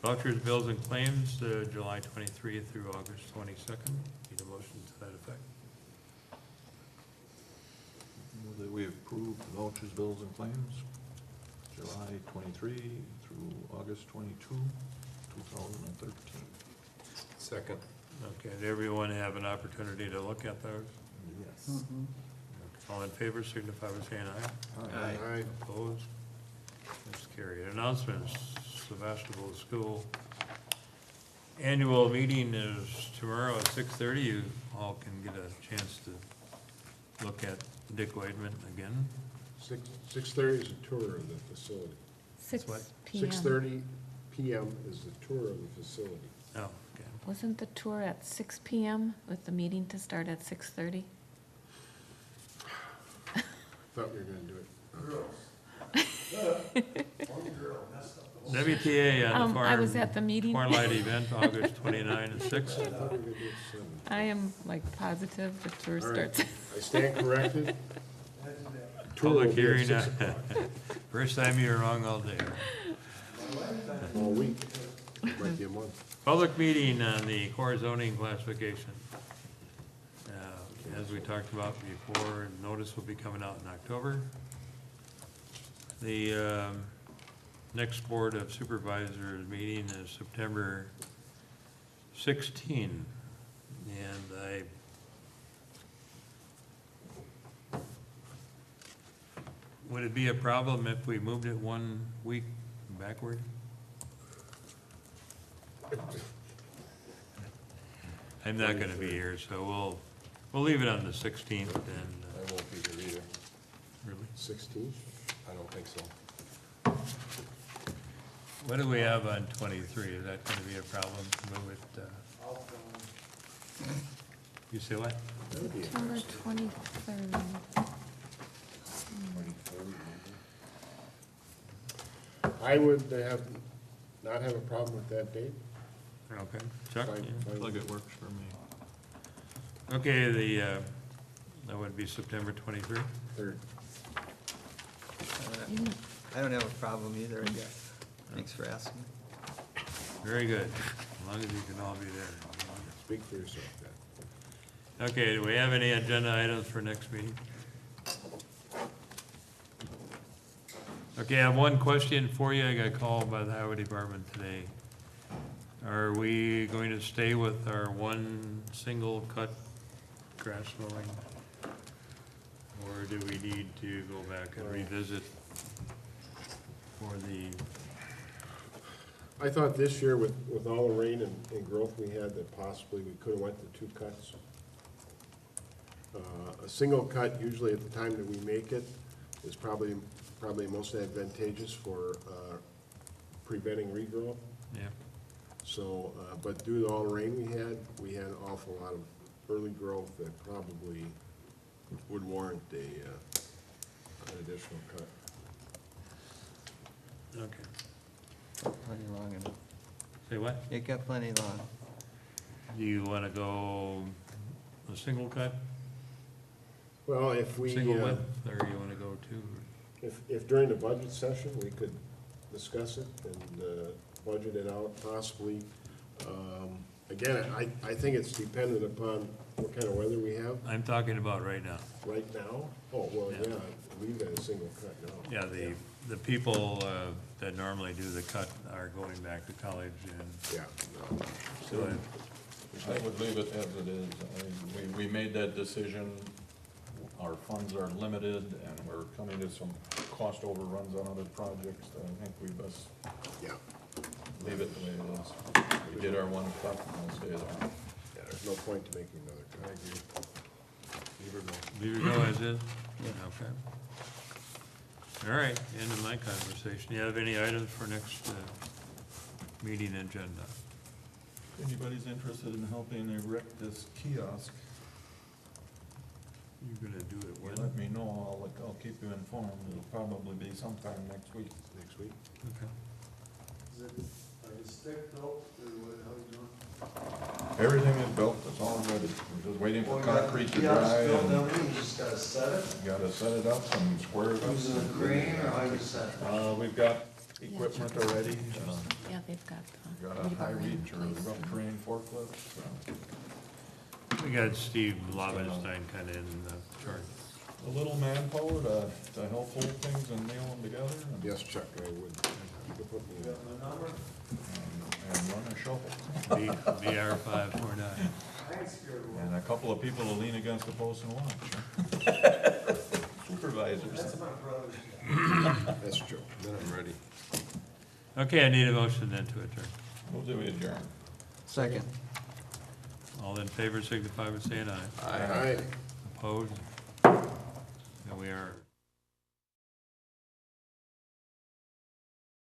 vouchers, bills, and claims, July 23 through August 22nd. Need a motion to that effect? Move that we approve the vouchers, bills, and claims, July 23 through August 22, 2013. Second. Okay, did everyone have an opportunity to look at those? Yes. All in favor, signify by saying aye. Aye. Opposed? That's carried. Announcements, Sevastopol School annual meeting is tomorrow at 6:30. You all can get a chance to look at Dick Weidman again. 6:30 is a tour of the facility. what? 6 PM. 6:30 PM is the tour of the facility. Oh, okay. Wasn't the tour at 6 PM with the meeting to start at 6:30? Thought we were gonna do it. WTA on the I was farm, at the meeting. Farlight event, August 29 and 6. I thought we were gonna do it at 7. I am like positive the tour All right. starts. I stand corrected. Tour will Public be at hearing, 6 o'clock. first time you're wrong all day. All week. Might be a month. Public meeting on the core zoning classification. As we talked about before, notice will be coming out in October. The next Board of Supervisors meeting is September 16, and would it be a problem if we moved it 1 week backward? I'm not gonna be here, so we'll leave it on the 16th and, I won't be here either. really? 16th? I don't think so. What do we have on 23? Is that gonna be a problem to move it? You say what? That would be September interesting. 23rd. I would not have a problem with that date. Okay, Chuck? Fine, Yeah. fine. Like it works for me. Okay, that would be September 23rd. 3rd. I don't have a problem either, I guess. Thanks for asking. Very good, as long as you can all be there. Speak for yourself, Pat. Okay, do we have any agenda items for next meeting? Okay, I have one question for you. I got called by the highway department today. Are we going to stay with our one single cut grass mowing? Or do we need to go back and revisit for the, I thought this year with all the rain and growth we had, that possibly we could have went to 2 cuts. A single cut, usually at the time that we make it, is probably most advantageous for preventing regrowth. yeah, So, but due to all the rain we had an awful lot of early growth that probably would warrant an additional cut. okay. Plenty long enough. Say what? It got plenty long. Do you want to go a single cut, Well, if we, single width, or you want to go two? if during the budget session, we could discuss it and budget it out possibly. Again, I think it's dependent upon what kind of weather we have I'm talking about right now. right now. Oh, well, Yeah. yeah, we've got a single cut now. Yeah, the people that normally do the cut are going back to college, and Yeah. so I would leave it as it is. We made that decision. Our funds are limited, and we're coming to some cost overruns on other projects. I think we best Yeah, leave it the way it is. We did our one cut, and we'll stay there. yeah, there's no point to making another cut. I agree. leave it go as is? Okay. All right, end of my conversation. You have any items for next meeting agenda? If anybody's interested in helping erect this kiosk, You're gonna do it You when? let me know, I'll keep you informed. It'll probably be sometime next week. Next week. Okay. Are you stick built, or what, how you doing? Everything is built, it's all ready. We're just waiting for concrete to dry and You just gotta set it, gotta set it up and square it up. using a crane, or how you set it? We've got equipment already. Yeah, they've got. Got a high reach or rough terrain forklift, so. We got Steve Lobenstein kinda in the charge. A little manpower to help hold things and nail them together and- Yes, Chuck, I would. You could put me You in. got my number? and run a shovel. BR 549. I ain't scared of And a couple of people to lean against the post and watch. Supervisors. That's my brother's. That's Joe. Then I'm ready. Okay, I need a motion then to adjourn. Move that we adjourn. Second. All in favor signify by saying aye. Aye. Opposed? And we are.